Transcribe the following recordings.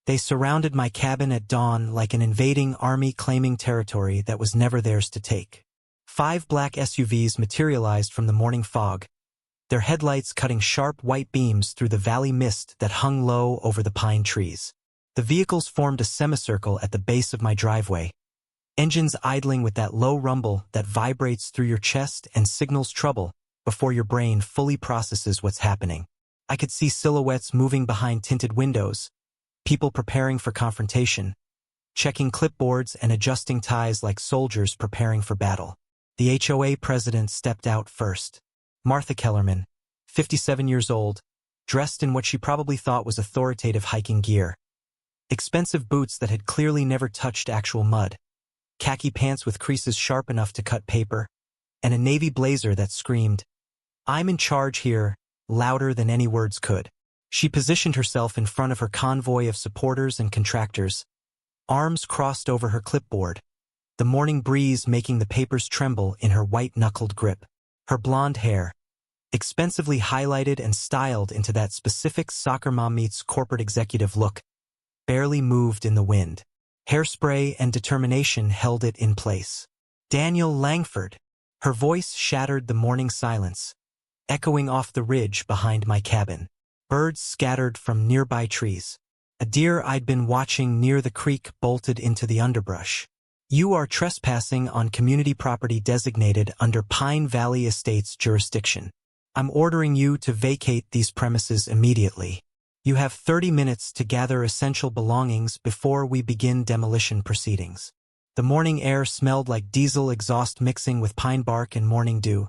They surrounded my cabin at dawn like an invading army claiming territory that was never theirs to take. 5 black SUVs materialized from the morning fog, their headlights cutting sharp white beams through the valley mist that hung low over the pine trees. The vehicles formed a semicircle at the base of my driveway, engines idling with that low rumble that vibrates through your chest and signals trouble before your brain fully processes what's happening. I could see silhouettes moving behind tinted windows, people preparing for confrontation, checking clipboards and adjusting ties like soldiers preparing for battle. The HOA president stepped out first. Martha Kellerman, 57 years old, dressed in what she probably thought was authoritative hiking gear. Expensive boots that had clearly never touched actual mud, khaki pants with creases sharp enough to cut paper, and a navy blazer that screamed, "I'm in charge here," louder than any words could. She positioned herself in front of her convoy of supporters and contractors, arms crossed over her clipboard, the morning breeze making the papers tremble in her white-knuckled grip. Her blonde hair, expensively highlighted and styled into that specific soccer mom meets corporate executive look, barely moved in the wind. Hairspray and determination held it in place. Daniel Langford. Her voice shattered the morning silence, echoing off the ridge behind my cabin. Birds scattered from nearby trees. A deer I'd been watching near the creek bolted into the underbrush. "You are trespassing on community property designated under Pine Valley Estates jurisdiction. I'm ordering you to vacate these premises immediately. You have 30 minutes to gather essential belongings before we begin demolition proceedings." The morning air smelled like diesel exhaust mixing with pine bark and morning dew.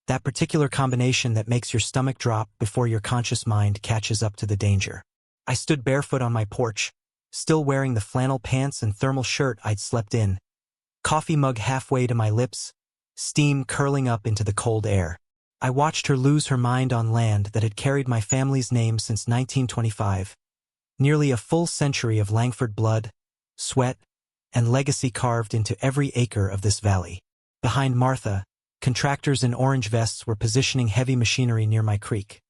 That particular combination that makes your stomach drop before your conscious mind catches up to the danger. I stood barefoot on my porch, still wearing the flannel pants and thermal shirt I'd slept in, coffee mug halfway to my lips, steam curling up into the cold air. I watched her lose her mind on land that had carried my family's name since 1925, nearly a full century of Langford blood, sweat, and legacy carved into every acre of this valley. Behind Martha, contractors in orange vests were positioning heavy machinery near my creek.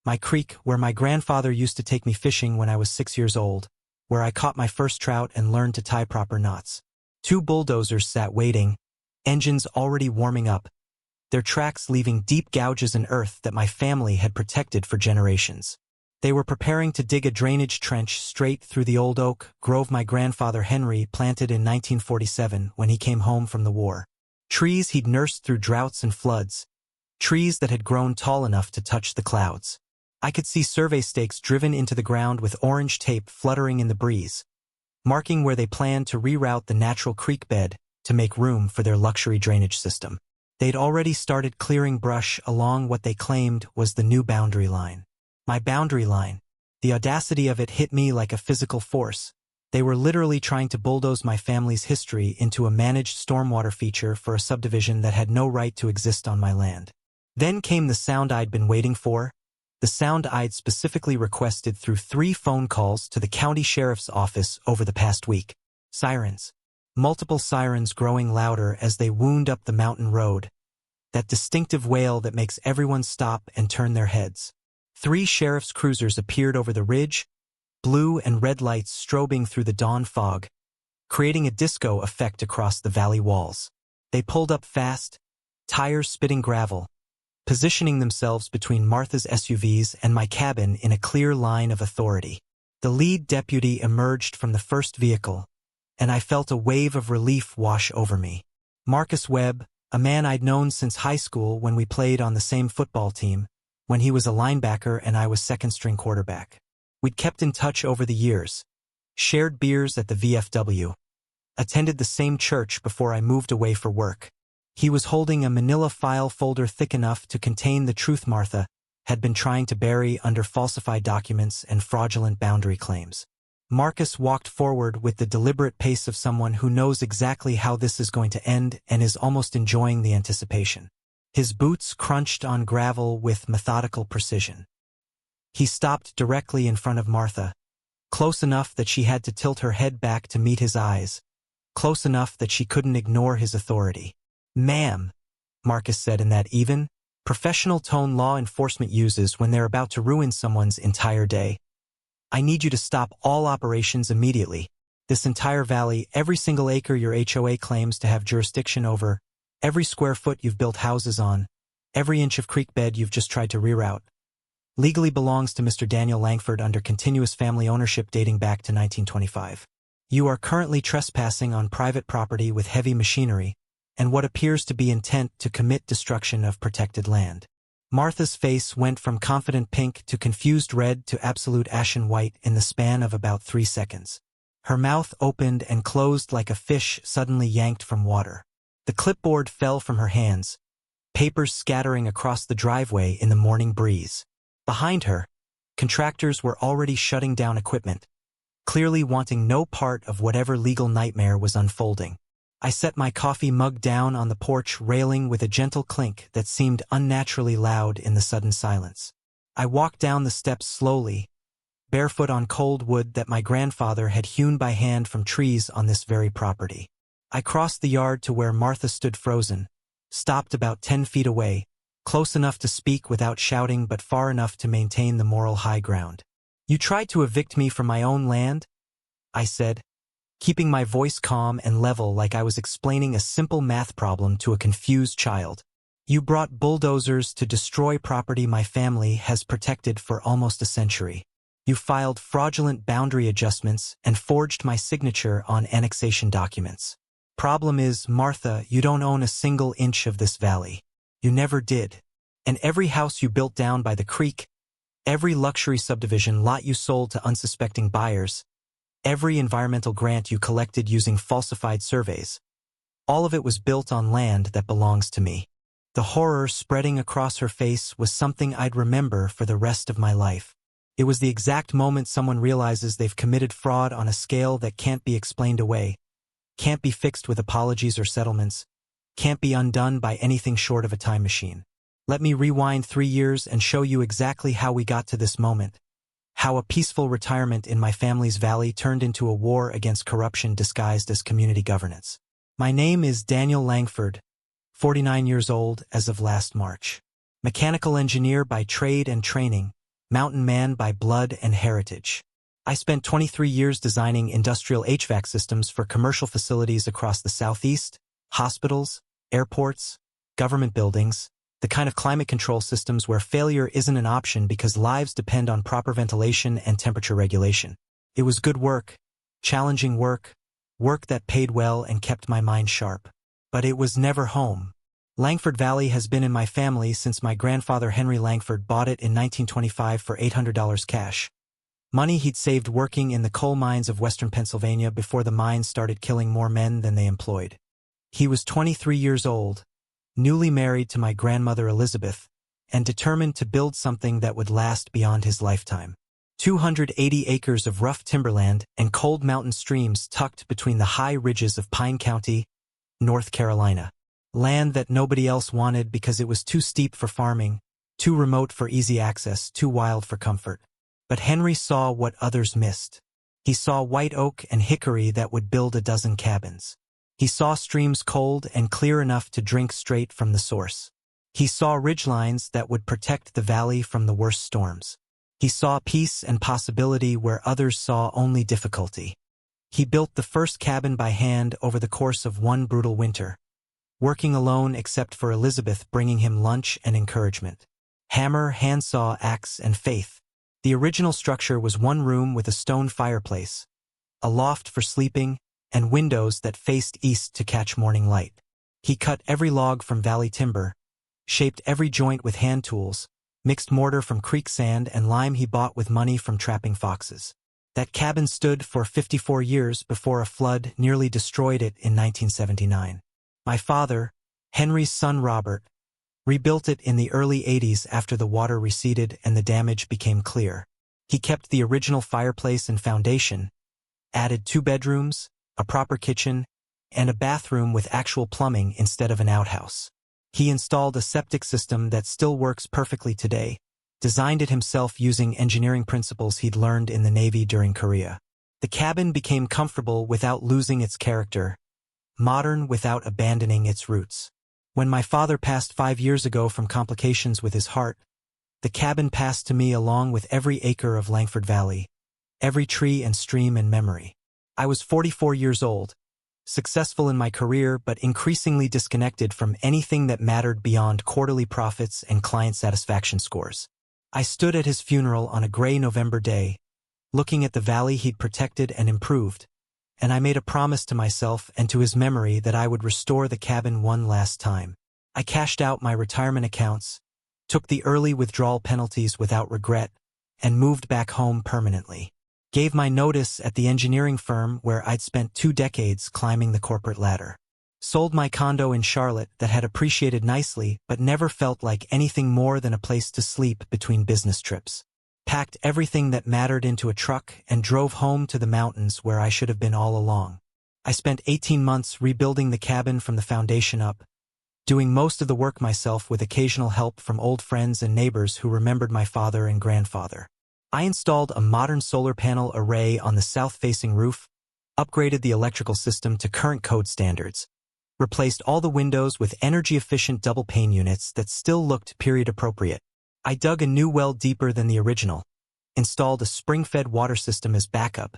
My creek, where my grandfather used to take me fishing when I was 6 years old, where I caught my first trout and learned to tie proper knots. 2 bulldozers sat waiting, engines already warming up, their tracks leaving deep gouges in earth that my family had protected for generations. They were preparing to dig a drainage trench straight through the old oak grove my grandfather Henry planted in 1947 when he came home from the war. Trees he'd nursed through droughts and floods, trees that had grown tall enough to touch the clouds. I could see survey stakes driven into the ground with orange tape fluttering in the breeze, marking where they planned to reroute the natural creek bed to make room for their luxury drainage system. They'd already started clearing brush along what they claimed was the new boundary line. My boundary line. The audacity of it hit me like a physical force. They were literally trying to bulldoze my family's history into a managed stormwater feature for a subdivision that had no right to exist on my land. Then came the sound I'd been waiting for, the sound I'd specifically requested through 3 phone calls to the county sheriff's office over the past week. Sirens. Multiple sirens growing louder as they wound up the mountain road. That distinctive wail that makes everyone stop and turn their heads. 3 sheriff's cruisers appeared over the ridge, blue and red lights strobing through the dawn fog, creating a disco effect across the valley walls. They pulled up fast, tires spitting gravel, positioning themselves between Martha's SUVs and my cabin in a clear line of authority. The lead deputy emerged from the first vehicle, and I felt a wave of relief wash over me. Marcus Webb, a man I'd known since high school when we played on the same football team, when he was a linebacker and I was second-string quarterback. We'd kept in touch over the years, shared beers at the VFW, attended the same church before I moved away for work. He was holding a manila file folder thick enough to contain the truth Martha had been trying to bury under falsified documents and fraudulent boundary claims. Marcus walked forward with the deliberate pace of someone who knows exactly how this is going to end and is almost enjoying the anticipation. His boots crunched on gravel with methodical precision. He stopped directly in front of Martha, close enough that she had to tilt her head back to meet his eyes, close enough that she couldn't ignore his authority. "Ma'am," Marcus said in that even, professional tone law enforcement uses when they're about to ruin someone's entire day. I need you to stop all operations immediately. This entire valley, every single acre your HOA claims to have jurisdiction over, every square foot you've built houses on, every inch of creek bed you've just tried to reroute, legally belongs to Mr. Daniel Langford under continuous family ownership dating back to 1925. You are currently trespassing on private property with heavy machinery and what appears to be intent to commit destruction of protected land. Martha's face went from confident pink to confused red to absolute ashen white in the span of about 3 seconds. Her mouth opened and closed like a fish suddenly yanked from water. The clipboard fell from her hands, papers scattering across the driveway in the morning breeze. Behind her, contractors were already shutting down equipment, clearly wanting no part of whatever legal nightmare was unfolding. I set my coffee mug down on the porch railing with a gentle clink that seemed unnaturally loud in the sudden silence. I walked down the steps slowly, barefoot on cold wood that my grandfather had hewn by hand from trees on this very property. I crossed the yard to where Martha stood frozen, stopped about 10 feet away, close enough to speak without shouting but far enough to maintain the moral high ground. "You tried to evict me from my own land?" I said, keeping my voice calm and level like I was explaining a simple math problem to a confused child. "You brought bulldozers to destroy property my family has protected for almost a century. You filed fraudulent boundary adjustments and forged my signature on annexation documents. Problem is, Martha, you don't own a single inch of this valley. You never did. And every house you built down by the creek, every luxury subdivision lot you sold to unsuspecting buyers, every environmental grant you collected using falsified surveys, all of it was built on land that belongs to me." The horror spreading across her face was something I'd remember for the rest of my life. It was the exact moment someone realizes they've committed fraud on a scale that can't be explained away, can't be fixed with apologies or settlements, can't be undone by anything short of a time machine. Let me rewind 3 years and show you exactly how we got to this moment. How a peaceful retirement in my family's valley turned into a war against corruption disguised as community governance. My name is Daniel Langford, 49 years old as of last March. Mechanical engineer by trade and training, mountain man by blood and heritage. I spent 23 years designing industrial HVAC systems for commercial facilities across the Southeast, hospitals, airports, government buildings, the kind of climate control systems where failure isn't an option because lives depend on proper ventilation and temperature regulation. It was good work, challenging work, work that paid well and kept my mind sharp. But it was never home. Langford Valley has been in my family since my grandfather Henry Langford bought it in 1925 for $800 cash. Money he'd saved working in the coal mines of western Pennsylvania before the mines started killing more men than they employed. He was 23 years old, newly married to my grandmother Elizabeth, and determined to build something that would last beyond his lifetime. 280 acres of rough timberland and cold mountain streams tucked between the high ridges of Pine County, North Carolina. Land that nobody else wanted because it was too steep for farming, too remote for easy access, too wild for comfort. But Henry saw what others missed. He saw white oak and hickory that would build a dozen cabins. He saw streams cold and clear enough to drink straight from the source. He saw ridgelines that would protect the valley from the worst storms. He saw peace and possibility where others saw only difficulty. He built the first cabin by hand over the course of one brutal winter, working alone except for Elizabeth bringing him lunch and encouragement. Hammer, handsaw, axe, and faith. The original structure was one room with a stone fireplace, a loft for sleeping, and windows that faced east to catch morning light. He cut every log from valley timber, shaped every joint with hand tools, mixed mortar from creek sand and lime he bought with money from trapping foxes. That cabin stood for 54 years before a flood nearly destroyed it in 1979. My father, Henry's son Robert, rebuilt it in the early 80s after the water receded and the damage became clear. He kept the original fireplace and foundation, added 2 bedrooms, a proper kitchen, and a bathroom with actual plumbing instead of an outhouse. He installed a septic system that still works perfectly today, designed it himself using engineering principles he'd learned in the Navy during Korea. The cabin became comfortable without losing its character, modern without abandoning its roots. When my father passed 5 years ago from complications with his heart, the cabin passed to me along with every acre of Langford Valley, every tree and stream and memory. I was 44 years old, successful in my career but increasingly disconnected from anything that mattered beyond quarterly profits and client satisfaction scores. I stood at his funeral on a gray November day, looking at the valley he'd protected and improved, and I made a promise to myself and to his memory that I would restore the cabin one last time. I cashed out my retirement accounts, took the early withdrawal penalties without regret, and moved back home permanently. Gave my notice at the engineering firm where I'd spent 2 decades climbing the corporate ladder. Sold my condo in Charlotte that had appreciated nicely but never felt like anything more than a place to sleep between business trips. Packed everything that mattered into a truck and drove home to the mountains where I should have been all along. I spent 18 months rebuilding the cabin from the foundation up, doing most of the work myself with occasional help from old friends and neighbors who remembered my father and grandfather. I installed a modern solar panel array on the south-facing roof, upgraded the electrical system to current code standards, replaced all the windows with energy-efficient double-pane units that still looked period-appropriate. I dug a new well deeper than the original, installed a spring-fed water system as backup,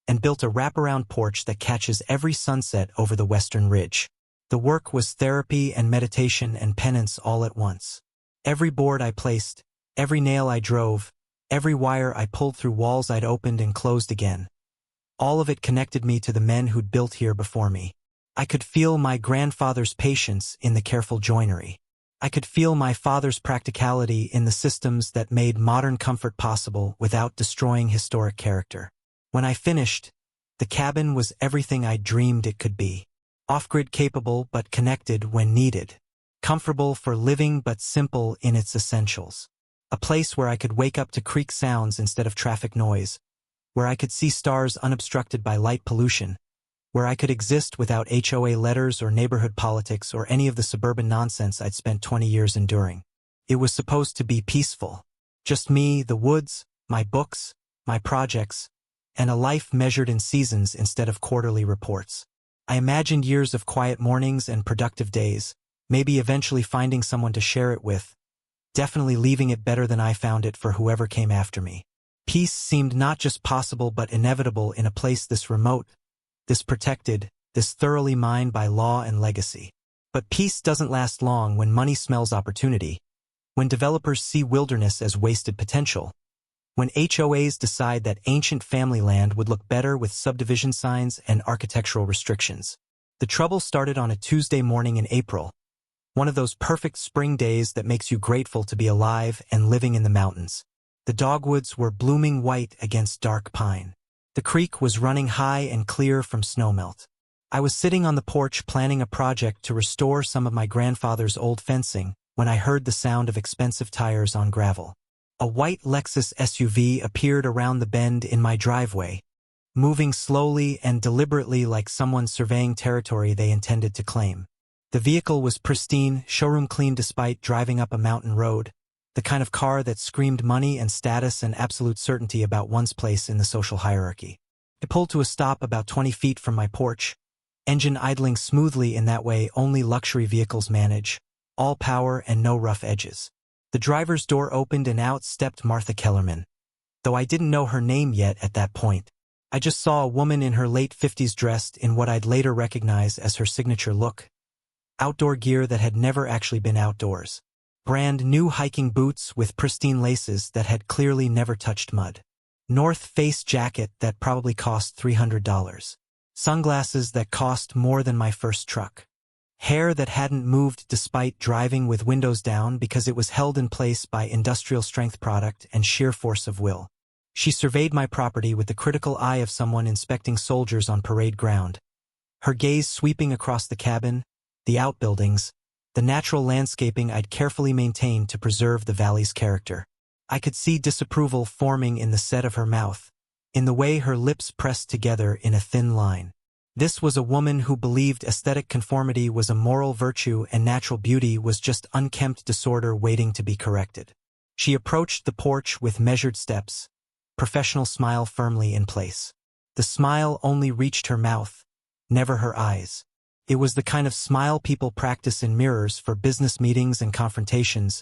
and built a wraparound porch that catches every sunset over the western ridge. The work was therapy and meditation and penance all at once. Every board I placed, every nail I drove, every wire I pulled through walls I'd opened and closed again. All of it connected me to the men who'd built here before me. I could feel my grandfather's patience in the careful joinery. I could feel my father's practicality in the systems that made modern comfort possible without destroying historic character. When I finished, the cabin was everything I dreamed it could be. Off-grid capable but connected when needed. Comfortable for living but simple in its essentials. A place where I could wake up to creek sounds instead of traffic noise, where I could see stars unobstructed by light pollution, where I could exist without HOA letters or neighborhood politics or any of the suburban nonsense I'd spent 20 years enduring. It was supposed to be peaceful. Just me, the woods, my books, my projects, and a life measured in seasons instead of quarterly reports. I imagined years of quiet mornings and productive days, maybe eventually finding someone to share it with, definitely leaving it better than I found it for whoever came after me. Peace seemed not just possible but inevitable in a place this remote, this protected, this thoroughly mined by law and legacy. But peace doesn't last long when money smells opportunity, when developers see wilderness as wasted potential, when HOAs decide that ancient family land would look better with subdivision signs and architectural restrictions. The trouble started on a Tuesday morning in April, one of those perfect spring days that makes you grateful to be alive and living in the mountains. The dogwoods were blooming white against dark pine. The creek was running high and clear from snowmelt. I was sitting on the porch planning a project to restore some of my grandfather's old fencing when I heard the sound of expensive tires on gravel. A white Lexus SUV appeared around the bend in my driveway, moving slowly and deliberately like someone surveying territory they intended to claim. The vehicle was pristine, showroom clean despite driving up a mountain road, the kind of car that screamed money and status and absolute certainty about one's place in the social hierarchy. I pulled to a stop about 20 feet from my porch, engine idling smoothly in that way only luxury vehicles manage, all power and no rough edges. The driver's door opened and out stepped Martha Kellerman, though I didn't know her name yet at that point. I just saw a woman in her late 50s dressed in what I'd later recognize as her signature look. Outdoor gear that had never actually been outdoors. Brand new hiking boots with pristine laces that had clearly never touched mud. North Face jacket that probably cost $300. Sunglasses that cost more than my first truck. Hair that hadn't moved despite driving with windows down because it was held in place by industrial strength product and sheer force of will. She surveyed my property with the critical eye of someone inspecting soldiers on parade ground. Her gaze sweeping across the cabin, the outbuildings, the natural landscaping I'd carefully maintained to preserve the valley's character. I could see disapproval forming in the set of her mouth, in the way her lips pressed together in a thin line. This was a woman who believed aesthetic conformity was a moral virtue and natural beauty was just unkempt disorder waiting to be corrected. She approached the porch with measured steps, professional smile firmly in place. The smile only reached her mouth, never her eyes. It was the kind of smile people practice in mirrors for business meetings and confrontations,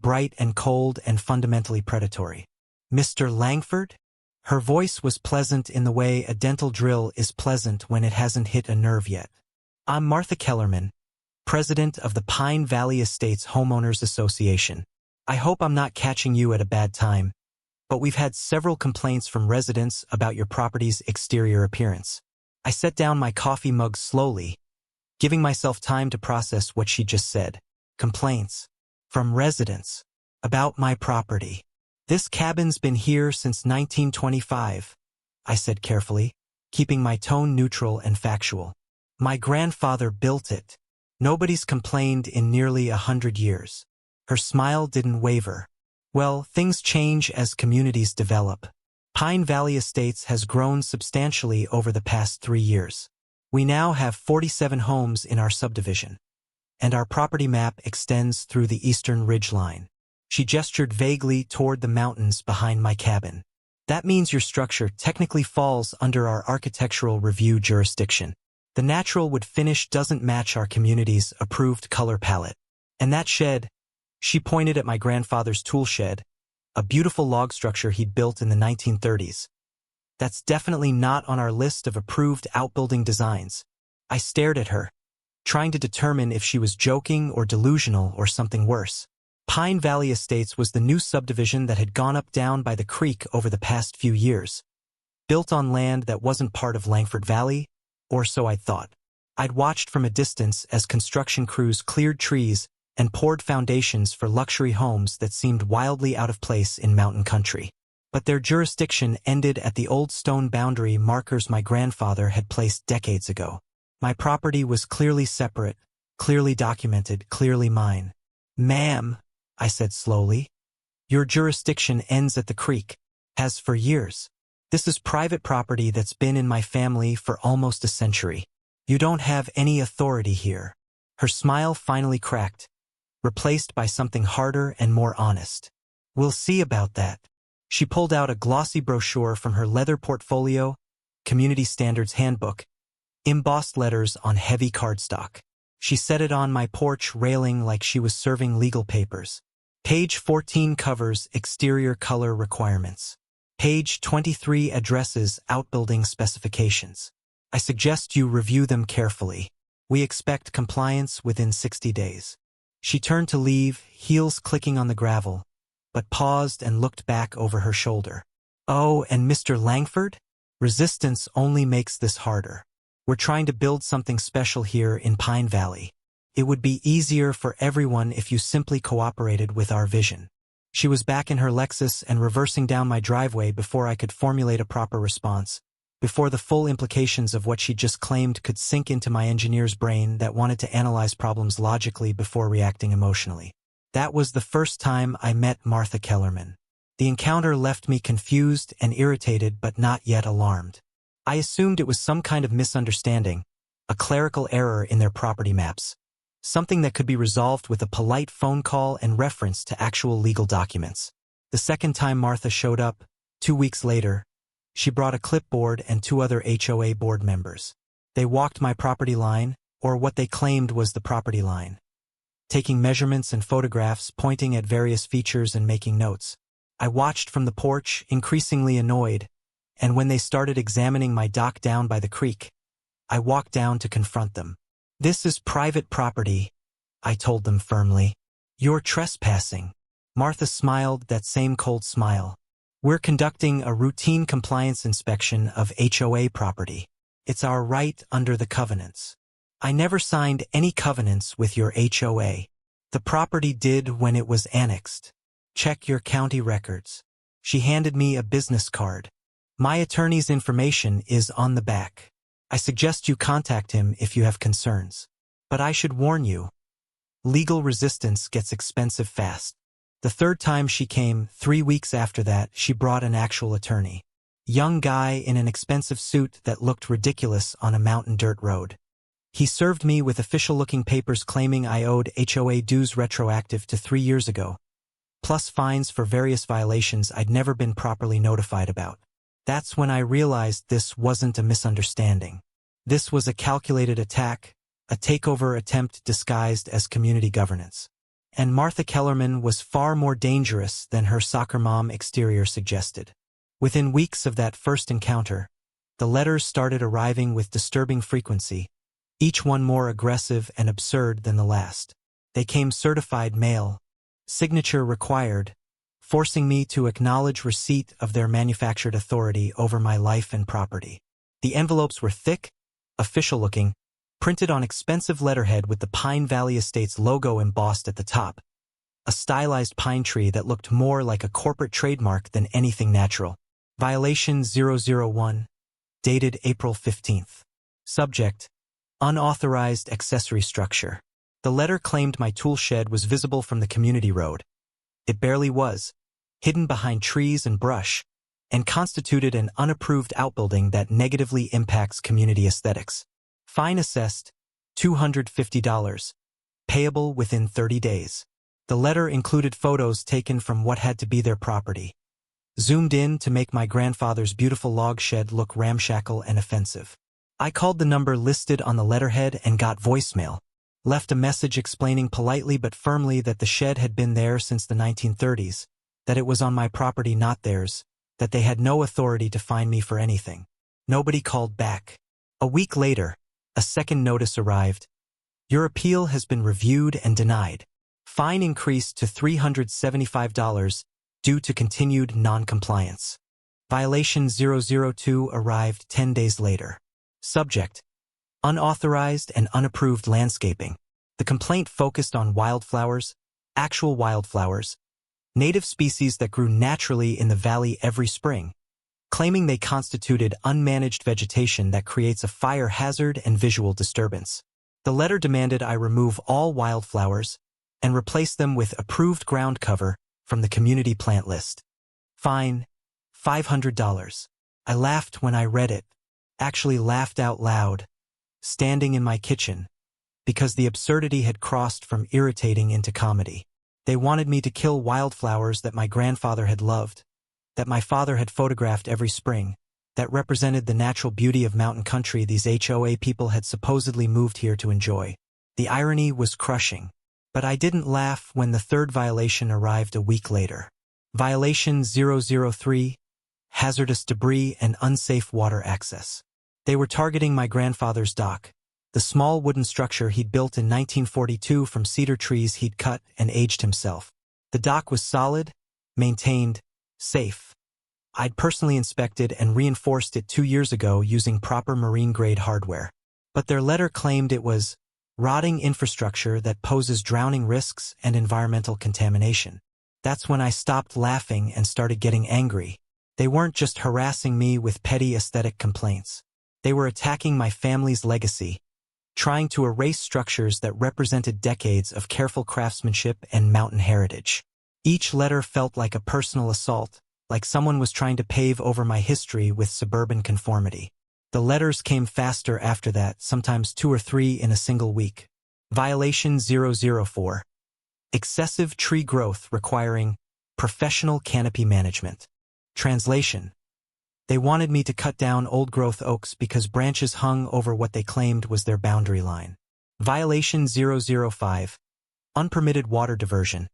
bright and cold and fundamentally predatory. "Mr. Langford?" Her voice was pleasant in the way a dental drill is pleasant when it hasn't hit a nerve yet. I'm Martha Kellerman, president of the Pine Valley Estates Homeowners Association. I hope I'm not catching you at a bad time, but we've had several complaints from residents about your property's exterior appearance. I set down my coffee mug slowly, giving myself time to process what she just said. Complaints from residents about my property. This cabin's been here since 1925, I said carefully, keeping my tone neutral and factual. My grandfather built it. Nobody's complained in nearly 100 years. Her smile didn't waver. Well, things change as communities develop. Pine Valley Estates has grown substantially over the past 3 years. We now have 47 homes in our subdivision, and our property map extends through the eastern ridgeline. She gestured vaguely toward the mountains behind my cabin. That means your structure technically falls under our architectural review jurisdiction. The natural wood finish doesn't match our community's approved color palette. And that shed, she pointed at my grandfather's tool shed, a beautiful log structure he'd built in the 1930s. That's definitely not on our list of approved outbuilding designs. I stared at her, trying to determine if she was joking or delusional or something worse. Pine Valley Estates was the new subdivision that had gone up down by the creek over the past few years, built on land that wasn't part of Langford Valley, or so I'd thought. I'd watched from a distance as construction crews cleared trees and poured foundations for luxury homes that seemed wildly out of place in mountain country. But their jurisdiction ended at the old stone boundary markers my grandfather had placed decades ago. My property was clearly separate, clearly documented, clearly mine. Ma'am, I said slowly, your jurisdiction ends at the creek, has for years. This is private property that's been in my family for almost a century. You don't have any authority here. Her smile finally cracked, replaced by something harder and more honest. We'll see about that. She pulled out a glossy brochure from her leather portfolio, Community Standards Handbook, embossed letters on heavy cardstock. She set it on my porch railing like she was serving legal papers. Page 14 covers exterior color requirements. Page 23 addresses outbuilding specifications. I suggest you review them carefully. We expect compliance within 60 days. She turned to leave, heels clicking on the gravel, but paused and looked back over her shoulder. Oh, and Mr. Langford? Resistance only makes this harder. We're trying to build something special here in Pine Valley. It would be easier for everyone if you simply cooperated with our vision. She was back in her Lexus and reversing down my driveway before I could formulate a proper response, before the full implications of what she just claimed could sink into my engineer's brain that wanted to analyze problems logically before reacting emotionally. That was the first time I met Martha Kellerman. The encounter left me confused and irritated but not yet alarmed. I assumed it was some kind of misunderstanding, a clerical error in their property maps. Something that could be resolved with a polite phone call and reference to actual legal documents. The second time Martha showed up, 2 weeks later, she brought a clipboard and 2 other HOA board members. They walked my property line, or what they claimed was the property line, taking measurements and photographs, pointing at various features and making notes. I watched from the porch, increasingly annoyed, and when they started examining my dock down by the creek, I walked down to confront them. This is private property, I told them firmly. You're trespassing. Martha smiled that same cold smile. We're conducting a routine compliance inspection of HOA property. It's our right under the covenants. I never signed any covenants with your HOA. The property did when it was annexed. Check your county records. She handed me a business card. My attorney's information is on the back. I suggest you contact him if you have concerns. But I should warn you, legal resistance gets expensive fast. The third time she came, 3 weeks after that, she brought an actual attorney. Young guy in an expensive suit that looked ridiculous on a mountain dirt road. He served me with official-looking papers claiming I owed HOA dues retroactive to 3 years ago, plus fines for various violations I'd never been properly notified about. That's when I realized this wasn't a misunderstanding. This was a calculated attack, a takeover attempt disguised as community governance. And Martha Kellerman was far more dangerous than her soccer mom exterior suggested. Within weeks of that first encounter, the letters started arriving with disturbing frequency, each one more aggressive and absurd than the last. They came certified mail, signature required, forcing me to acknowledge receipt of their manufactured authority over my life and property. The envelopes were thick, official-looking, printed on expensive letterhead with the Pine Valley Estates logo embossed at the top, a stylized pine tree that looked more like a corporate trademark than anything natural. Violation 001, dated April 15th. Subject: unauthorized accessory structure. The letter claimed my tool shed was visible from the community road. It barely was, hidden behind trees and brush, and constituted an unapproved outbuilding that negatively impacts community aesthetics. Fine assessed, $250, payable within 30 days. The letter included photos taken from what had to be their property, zoomed in to make my grandfather's beautiful log shed look ramshackle and offensive. I called the number listed on the letterhead and got voicemail, left a message explaining politely but firmly that the shed had been there since the 1930s, that it was on my property not theirs, that they had no authority to fine me for anything. Nobody called back. A week later, a second notice arrived. Your appeal has been reviewed and denied. Fine increased to $375 due to continued non-compliance. Violation 002 arrived 10 days later. Subject: unauthorized and unapproved landscaping. The complaint focused on wildflowers, actual wildflowers, native species that grew naturally in the valley every spring, claiming they constituted unmanaged vegetation that creates a fire hazard and visual disturbance. The letter demanded I remove all wildflowers and replace them with approved ground cover from the community plant list. Fine, $500. I laughed when I read it, actually laughed out loud, standing in my kitchen, because the absurdity had crossed from irritating into comedy. They wanted me to kill wildflowers that my grandfather had loved, that my father had photographed every spring, that represented the natural beauty of mountain country these HOA people had supposedly moved here to enjoy. The irony was crushing, but I didn't laugh when the third violation arrived a week later. Violation 003, hazardous debris and unsafe water access. They were targeting my grandfather's dock, the small wooden structure he'd built in 1942 from cedar trees he'd cut and aged himself. The dock was solid, maintained, safe. I'd personally inspected and reinforced it 2 years ago using proper marine-grade hardware. But their letter claimed it was rotting infrastructure that poses drowning risks and environmental contamination. That's when I stopped laughing and started getting angry. They weren't just harassing me with petty aesthetic complaints. They were attacking my family's legacy, trying to erase structures that represented decades of careful craftsmanship and mountain heritage. Each letter felt like a personal assault, like someone was trying to pave over my history with suburban conformity. The letters came faster after that, sometimes 2 or 3 in a single week. Violation 004. Excessive tree growth requiring professional canopy management. Translation: they wanted me to cut down old-growth oaks because branches hung over what they claimed was their boundary line. Violation 005. Unpermitted water diversion,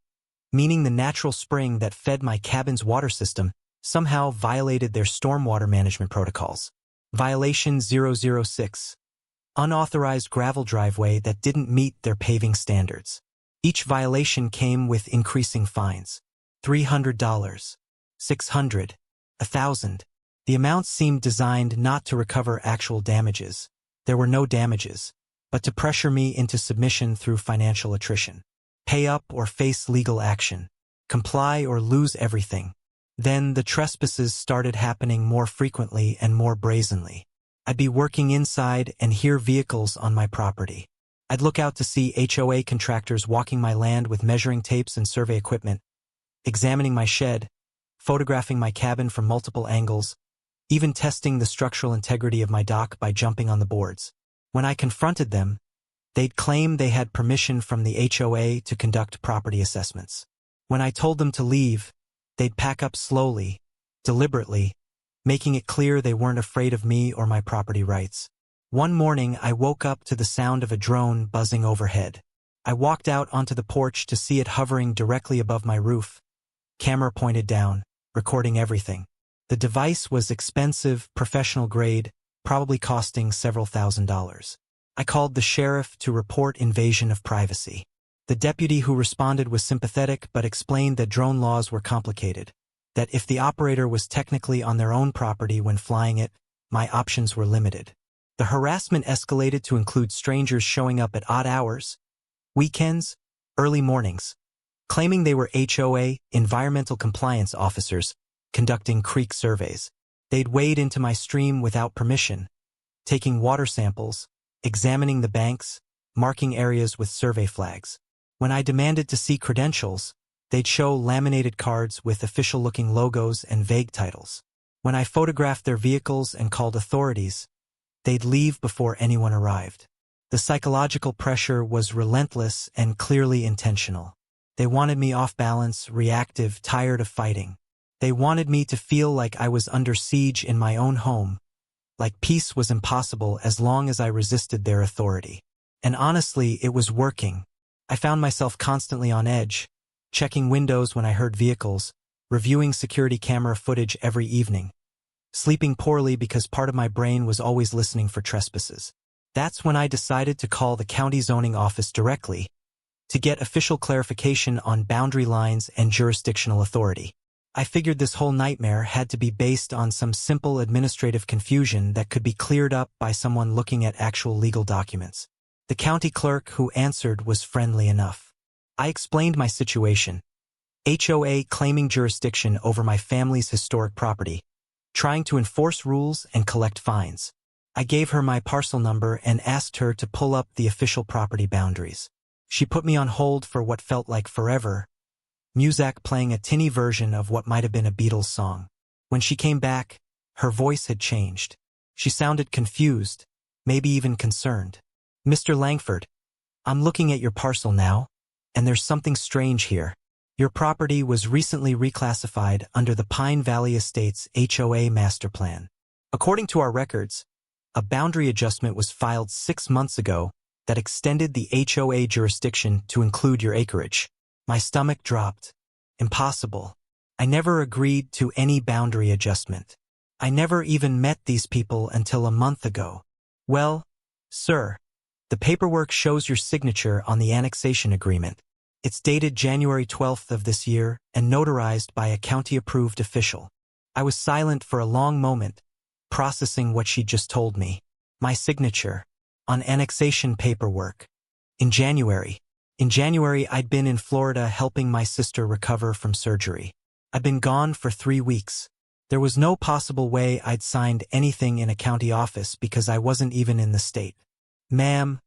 meaning the natural spring that fed my cabin's water system somehow violated their stormwater management protocols. Violation 006. Unauthorized gravel driveway that didn't meet their paving standards. Each violation came with increasing fines. $300, $600, $1,000. The amounts seemed designed not to recover actual damages. There were no damages, but to pressure me into submission through financial attrition. Pay up or face legal action. Comply or lose everything. Then the trespasses started happening more frequently and more brazenly. I'd be working inside and hear vehicles on my property. I'd look out to see HOA contractors walking my land with measuring tapes and survey equipment, examining my shed, photographing my cabin from multiple angles, even testing the structural integrity of my dock by jumping on the boards. When I confronted them, they'd claim they had permission from the HOA to conduct property assessments. When I told them to leave, they'd pack up slowly, deliberately, making it clear they weren't afraid of me or my property rights. One morning, I woke up to the sound of a drone buzzing overhead. I walked out onto the porch to see it hovering directly above my roof, camera pointed down, recording everything. The device was expensive, professional grade, probably costing several $1,000s. I called the sheriff to report invasion of privacy. The deputy who responded was sympathetic but explained that drone laws were complicated, that if the operator was technically on their own property when flying it, my options were limited. The harassment escalated to include strangers showing up at odd hours, weekends, early mornings, claiming they were HOA, environmental compliance officers, conducting creek surveys. They'd wade into my stream without permission, taking water samples, examining the banks, marking areas with survey flags. When I demanded to see credentials, they'd show laminated cards with official-looking logos and vague titles. When I photographed their vehicles and called authorities, they'd leave before anyone arrived. The psychological pressure was relentless and clearly intentional. They wanted me off balance, reactive, tired of fighting. They wanted me to feel like I was under siege in my own home, like peace was impossible as long as I resisted their authority. And honestly, it was working. I found myself constantly on edge, checking windows when I heard vehicles, reviewing security camera footage every evening, sleeping poorly because part of my brain was always listening for trespasses. That's when I decided to call the county zoning office directly to get official clarification on boundary lines and jurisdictional authority. I figured this whole nightmare had to be based on some simple administrative confusion that could be cleared up by someone looking at actual legal documents. The county clerk who answered was friendly enough. I explained my situation. HOA claiming jurisdiction over my family's historic property, trying to enforce rules and collect fines. I gave her my parcel number and asked her to pull up the official property boundaries. She put me on hold for what felt like forever, Muzak playing a tinny version of what might have been a Beatles song. When she came back, her voice had changed. She sounded confused, maybe even concerned. "Mr. Langford, I'm looking at your parcel now, and there's something strange here. Your property was recently reclassified under the Pine Valley Estates HOA master plan. According to our records, a boundary adjustment was filed 6 months ago that extended the HOA jurisdiction to include your acreage." My stomach dropped. Impossible. I never agreed to any boundary adjustment. I never even met these people until a month ago. "Well, sir, the paperwork shows your signature on the annexation agreement. It's dated January 12th of this year and notarized by a county-approved official." I was silent for a long moment, processing what she'd just told me. My signature on annexation paperwork. In January, I'd been in Florida helping my sister recover from surgery. I'd been gone for 3 weeks. There was no possible way I'd signed anything in a county office because I wasn't even in the state. "Ma'am,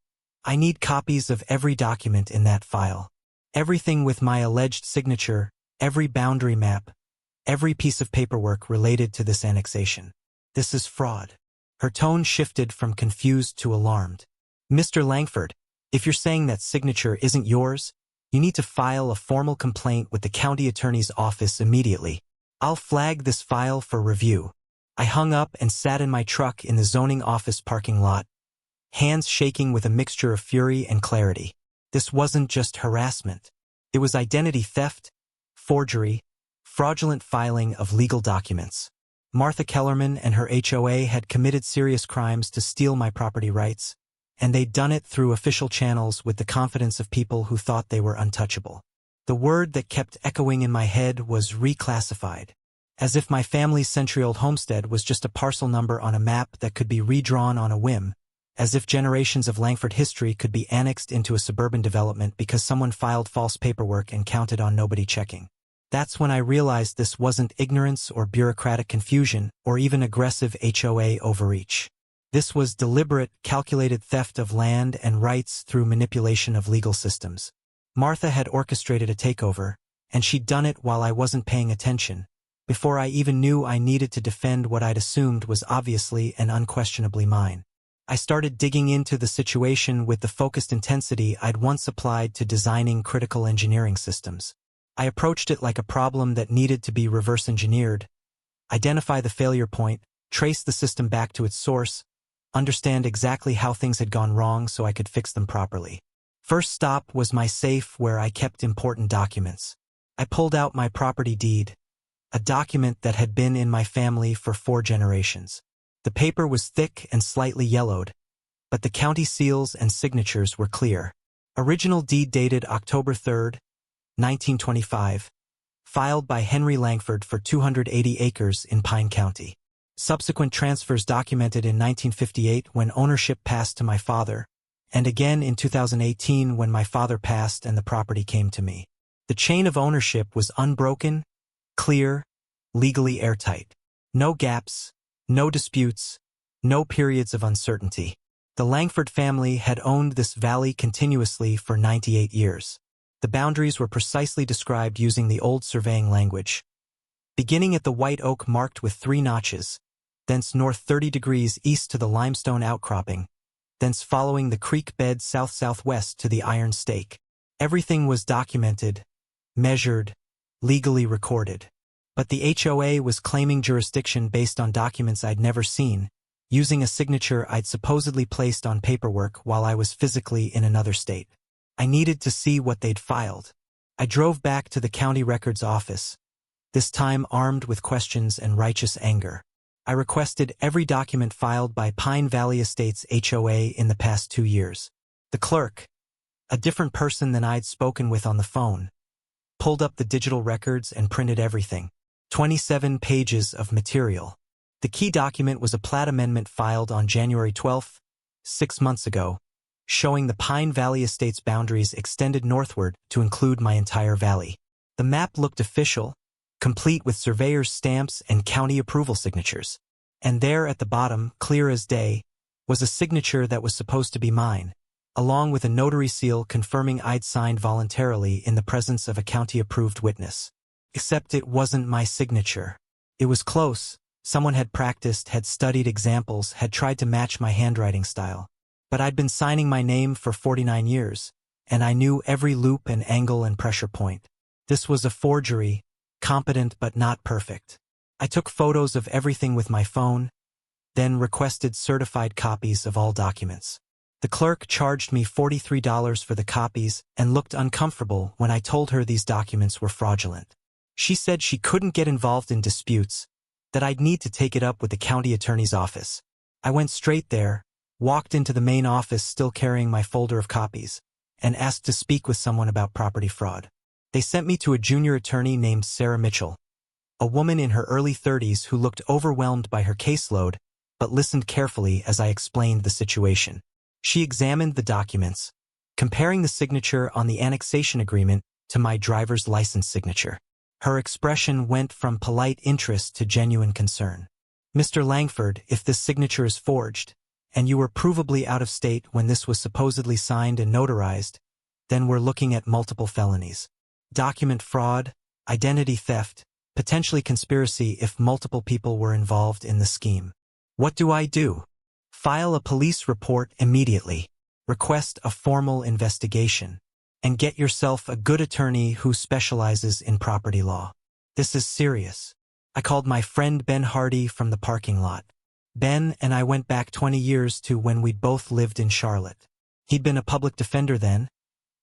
I need copies of every document in that file. Everything with my alleged signature, every boundary map, every piece of paperwork related to this annexation. This is fraud." Her tone shifted from confused to alarmed. "Mr. Langford, if you're saying that signature isn't yours, you need to file a formal complaint with the county attorney's office immediately. I'll flag this file for review." I hung up and sat in my truck in the zoning office parking lot, hands shaking with a mixture of fury and clarity. This wasn't just harassment. It was identity theft, forgery, fraudulent filing of legal documents. Martha Kellerman and her HOA had committed serious crimes to steal my property rights, and they'd done it through official channels with the confidence of people who thought they were untouchable. The word that kept echoing in my head was reclassified, as if my family's century-old homestead was just a parcel number on a map that could be redrawn on a whim, as if generations of Langford history could be annexed into a suburban development because someone filed false paperwork and counted on nobody checking. That's when I realized this wasn't ignorance or bureaucratic confusion or even aggressive HOA overreach. This was deliberate, calculated theft of land and rights through manipulation of legal systems. Martha had orchestrated a takeover, and she'd done it while I wasn't paying attention, before I even knew I needed to defend what I'd assumed was obviously and unquestionably mine. I started digging into the situation with the focused intensity I'd once applied to designing critical engineering systems. I approached it like a problem that needed to be reverse engineered, identify the failure point, trace the system back to its source, understand exactly how things had gone wrong so I could fix them properly. First stop was my safe where I kept important documents. I pulled out my property deed, a document that had been in my family for 4 generations. The paper was thick and slightly yellowed, but the county seals and signatures were clear. Original deed dated October 3, 1925, filed by Henry Langford for 280 acres in Pine County. Subsequent transfers documented in 1958 when ownership passed to my father, and again in 2018 when my father passed and the property came to me. The chain of ownership was unbroken, clear, legally airtight. No gaps, no disputes, no periods of uncertainty. The Langford family had owned this valley continuously for 98 years. The boundaries were precisely described using the old surveying language. Beginning at the white oak marked with 3 notches, thence north 30 degrees east to the limestone outcropping, thence following the creek bed south-southwest to the iron stake. Everything was documented, measured, legally recorded. But the HOA was claiming jurisdiction based on documents I'd never seen, using a signature I'd supposedly placed on paperwork while I was physically in another state. I needed to see what they'd filed. I drove back to the county records office, this time armed with questions and righteous anger. I requested every document filed by Pine Valley Estates HOA in the past 2 years. The clerk, a different person than I'd spoken with on the phone, pulled up the digital records and printed everything. 27 pages of material. The key document was a plat amendment filed on January 12, 6 months ago, showing the Pine Valley Estates boundaries extended northward to include my entire valley. The map looked official, complete with surveyor's stamps and county approval signatures. And there at the bottom, clear as day, was a signature that was supposed to be mine, along with a notary seal confirming I'd signed voluntarily in the presence of a county-approved witness. Except it wasn't my signature. It was close. Someone had practiced, had studied examples, had tried to match my handwriting style. But I'd been signing my name for 49 years, and I knew every loop and angle and pressure point. This was a forgery, competent but not perfect. I took photos of everything with my phone, then requested certified copies of all documents. The clerk charged me $43 for the copies and looked uncomfortable when I told her these documents were fraudulent. She said she couldn't get involved in disputes, that I'd need to take it up with the county attorney's office. I went straight there, walked into the main office still carrying my folder of copies, and asked to speak with someone about property fraud. They sent me to a junior attorney named Sarah Mitchell, a woman in her early 30s who looked overwhelmed by her caseload but listened carefully as I explained the situation. She examined the documents, comparing the signature on the annexation agreement to my driver's license signature. Her expression went from polite interest to genuine concern. "Mr. Langford, if this signature is forged, and you were provably out of state when this was supposedly signed and notarized, then we're looking at multiple felonies. Document fraud, identity theft, potentially conspiracy if multiple people were involved in the scheme. What do I do? File a police report immediately. Request a formal investigation. And get yourself a good attorney who specializes in property law. This is serious." I called my friend Ben Hardy from the parking lot. Ben and I went back 20 years to when we'd both lived in Charlotte. He'd been a public defender then,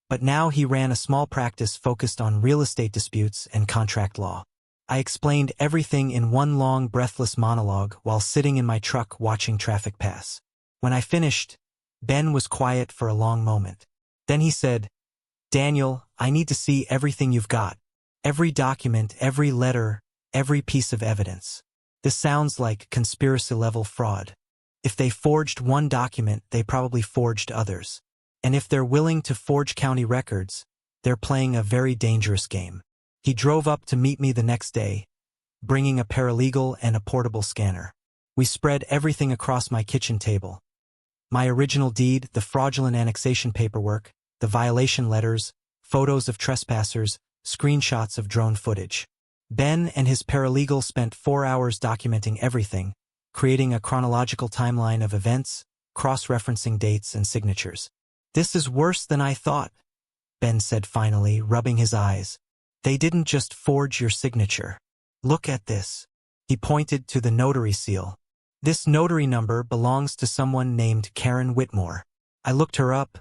but now he ran a small practice focused on real estate disputes and contract law. I explained everything in one long, breathless monologue while sitting in my truck watching traffic pass. When I finished, Ben was quiet for a long moment. Then he said, "Daniel, I need to see everything you've got. Every document, every letter, every piece of evidence. This sounds like conspiracy-level fraud. If they forged one document, they probably forged others. And if they're willing to forge county records, they're playing a very dangerous game." He drove up to meet me the next day, bringing a paralegal and a portable scanner. We spread everything across my kitchen table. My original deed, the fraudulent annexation paperwork, the violation letters, photos of trespassers, screenshots of drone footage. Ben and his paralegal spent 4 hours documenting everything, creating a chronological timeline of events, cross-referencing dates and signatures. "This is worse than I thought," Ben said finally, rubbing his eyes. "They didn't just forge your signature. Look at this." He pointed to the notary seal. "This notary number belongs to someone named Karen Whitmore. I looked her up.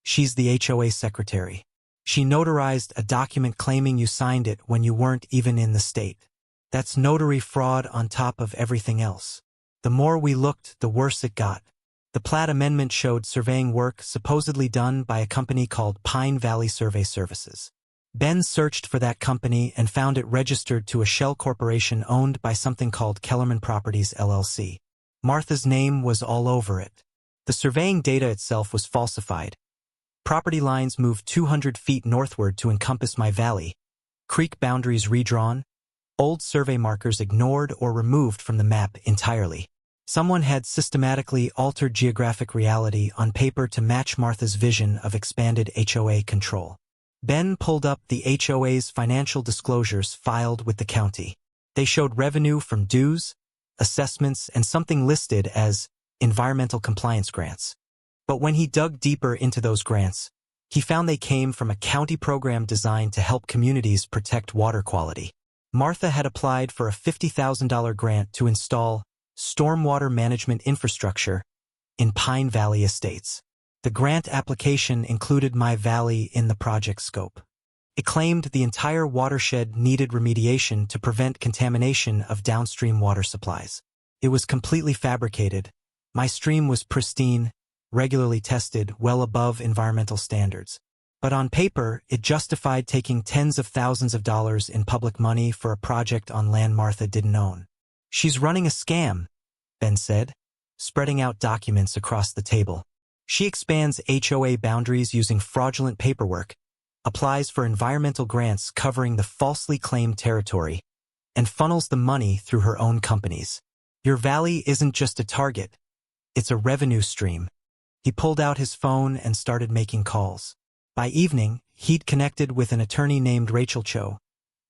She's the HOA secretary. She notarized a document claiming you signed it when you weren't even in the state. That's notary fraud on top of everything else. The more we looked, the worse it got. The Platt Amendment showed surveying work supposedly done by a company called Pine Valley Survey Services. Ben searched for that company and found it registered to a shell corporation owned by something called Kellerman Properties LLC. Martha's name was all over it. The surveying data itself was falsified. Property lines moved 200 feet northward to encompass my valley, creek boundaries redrawn, old survey markers ignored or removed from the map entirely. Someone had systematically altered geographic reality on paper to match Martha's vision of expanded HOA control. Ben pulled up the HOA's financial disclosures filed with the county. They showed revenue from dues, assessments, and something listed as environmental compliance grants. But when he dug deeper into those grants, he found they came from a county program designed to help communities protect water quality. Martha had applied for a $50,000 grant to install stormwater management infrastructure in Pine Valley Estates. The grant application included my valley in the project scope. It claimed the entire watershed needed remediation to prevent contamination of downstream water supplies. It was completely fabricated. My stream was pristine, regularly tested, well above environmental standards. But on paper, it justified taking tens of thousands of dollars in public money for a project on land Martha didn't own. She's running a scam, Ben said, spreading out documents across the table. She expands HOA boundaries using fraudulent paperwork, applies for environmental grants covering the falsely claimed territory, and funnels the money through her own companies. Your valley isn't just a target, it's a revenue stream. He pulled out his phone and started making calls. By evening, he'd connected with an attorney named Rachel Cho,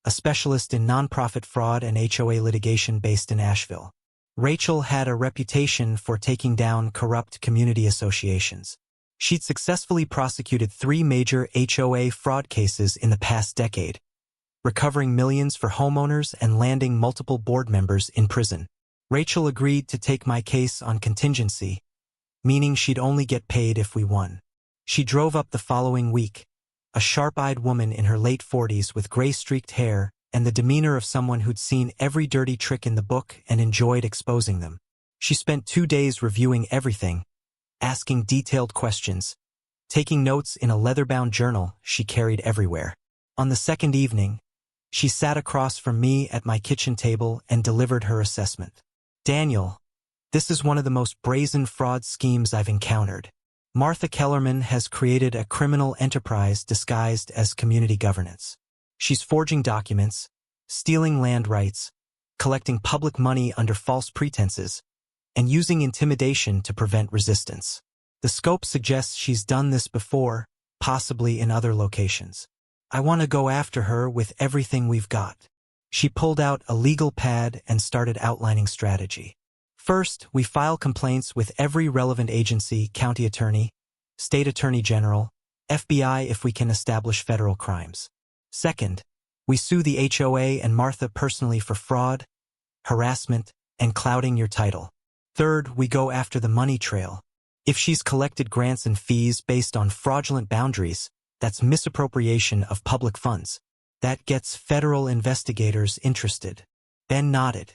a specialist in nonprofit fraud and HOA litigation based in Asheville. Rachel had a reputation for taking down corrupt community associations. She'd successfully prosecuted 3 major HOA fraud cases in the past decade, recovering millions for homeowners and landing multiple board members in prison. Rachel agreed to take my case on contingency, meaning she'd only get paid if we won. She drove up the following week, a sharp-eyed woman in her late 40s with gray-streaked hair and the demeanor of someone who'd seen every dirty trick in the book and enjoyed exposing them. She spent 2 days reviewing everything, asking detailed questions, taking notes in a leather-bound journal she carried everywhere. On the second evening, she sat across from me at my kitchen table and delivered her assessment. Daniel, this is one of the most brazen fraud schemes I've encountered. Martha Kellerman has created a criminal enterprise disguised as community governance. She's forging documents, stealing land rights, collecting public money under false pretenses, and using intimidation to prevent resistance. The scope suggests she's done this before, possibly in other locations. I want to go after her with everything we've got. She pulled out a legal pad and started outlining strategy. First, we file complaints with every relevant agency, county attorney, state attorney general, FBI if we can establish federal crimes. Second, we sue the HOA and Martha personally for fraud, harassment, and clouding your title. Third, we go after the money trail. If she's collected grants and fees based on fraudulent boundaries, that's misappropriation of public funds. That gets federal investigators interested. Ben nodded.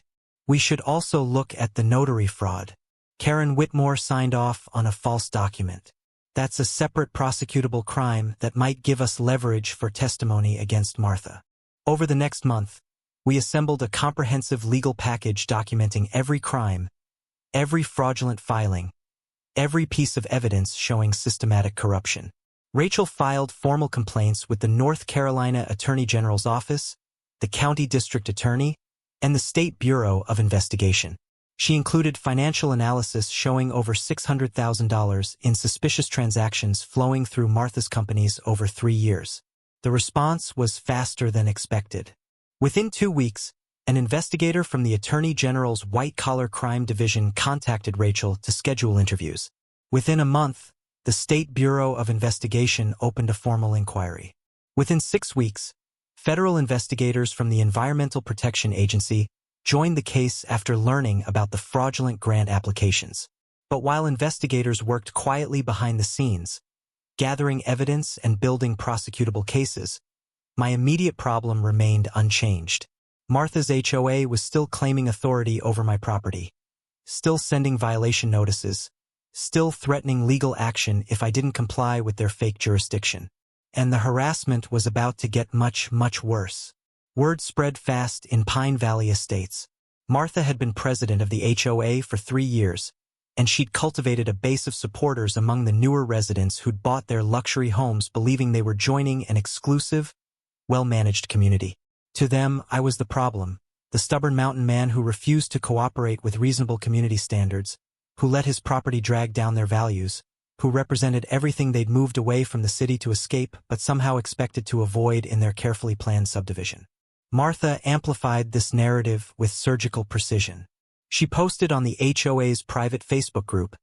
We should also look at the notary fraud. Karen Whitmore signed off on a false document. That's a separate prosecutable crime that might give us leverage for testimony against Martha. Over the next month, we assembled a comprehensive legal package documenting every crime, every fraudulent filing, every piece of evidence showing systematic corruption. Rachel filed formal complaints with the North Carolina Attorney General's Office, the County District Attorney, and the State Bureau of Investigation. She included financial analysis showing over $600,000 in suspicious transactions flowing through Martha's companies over 3 years. The response was faster than expected. Within 2 weeks, an investigator from the Attorney General's White-Collar Crime Division contacted Rachel to schedule interviews. Within a month, the State Bureau of Investigation opened a formal inquiry. Within 6 weeks, federal investigators from the Environmental Protection Agency joined the case after learning about the fraudulent grant applications. But while investigators worked quietly behind the scenes, gathering evidence and building prosecutable cases, my immediate problem remained unchanged. Martha's HOA was still claiming authority over my property, still sending violation notices, still threatening legal action if I didn't comply with their fake jurisdiction. And the harassment was about to get much, much worse. Word spread fast in Pine Valley Estates. Martha had been president of the HOA for 3 years, and she'd cultivated a base of supporters among the newer residents who'd bought their luxury homes believing they were joining an exclusive, well-managed community. To them, I was the problem, the stubborn mountain man who refused to cooperate with reasonable community standards, who let his property drag down their values, who represented everything they'd moved away from the city to escape but somehow expected to avoid in their carefully planned subdivision. Martha amplified this narrative with surgical precision. She posted on the HOA's private Facebook group,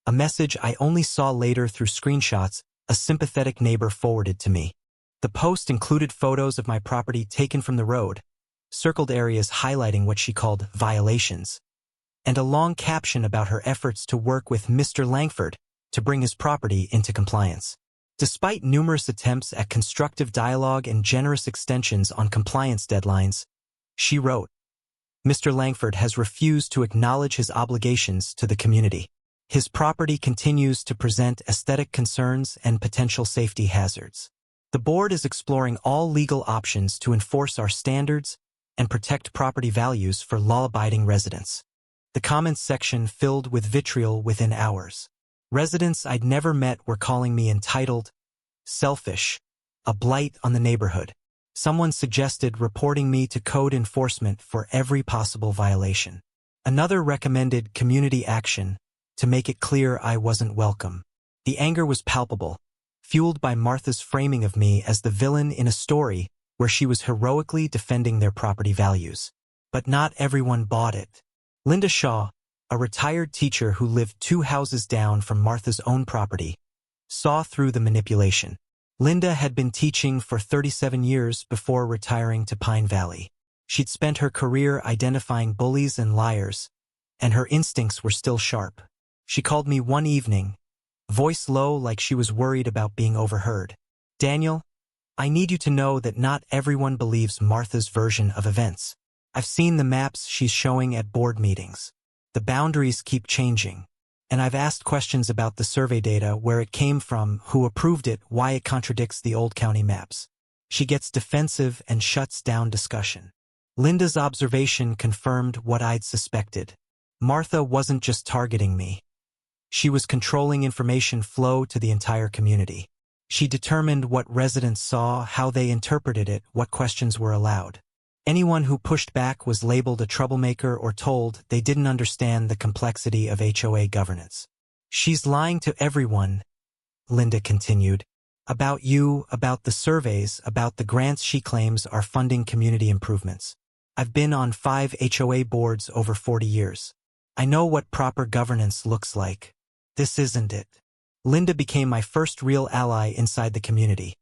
a message I only saw later through screenshots a sympathetic neighbor forwarded to me. The post included photos of my property taken from the road, circled areas highlighting what she called violations, and a long caption about her efforts to work with Mr. Langford to bring his property into compliance. Despite numerous attempts at constructive dialogue and generous extensions on compliance deadlines, she wrote, Mr. Langford has refused to acknowledge his obligations to the community. His property continues to present aesthetic concerns and potential safety hazards. The board is exploring all legal options to enforce our standards and protect property values for law-abiding residents. The comments section filled with vitriol within hours. Residents I'd never met were calling me entitled, selfish, a blight on the neighborhood. Someone suggested reporting me to code enforcement for every possible violation. Another recommended community action to make it clear I wasn't welcome. The anger was palpable, fueled by Martha's framing of me as the villain in a story where she was heroically defending their property values. But not everyone bought it. Linda Shaw, a retired teacher who lived 2 houses down from Martha's own property, saw through the manipulation. Linda had been teaching for 37 years before retiring to Pine Valley. She'd spent her career identifying bullies and liars, and her instincts were still sharp. She called me one evening, voice low like she was worried about being overheard. Daniel, I need you to know that not everyone believes Martha's version of events. I've seen the maps she's showing at board meetings. The boundaries keep changing, and I've asked questions about the survey data, where it came from, who approved it, why it contradicts the old county maps. She gets defensive and shuts down discussion. Linda's observation confirmed what I'd suspected. Martha wasn't just targeting me. She was controlling information flow to the entire community. She determined what residents saw, how they interpreted it, what questions were allowed. Anyone who pushed back was labeled a troublemaker or told they didn't understand the complexity of HOA governance. She's lying to everyone, Linda continued, about you, about the surveys, about the grants she claims are funding community improvements. I've been on 5 HOA boards over 40 years. I know what proper governance looks like. This isn't it. Linda became my first real ally inside the community.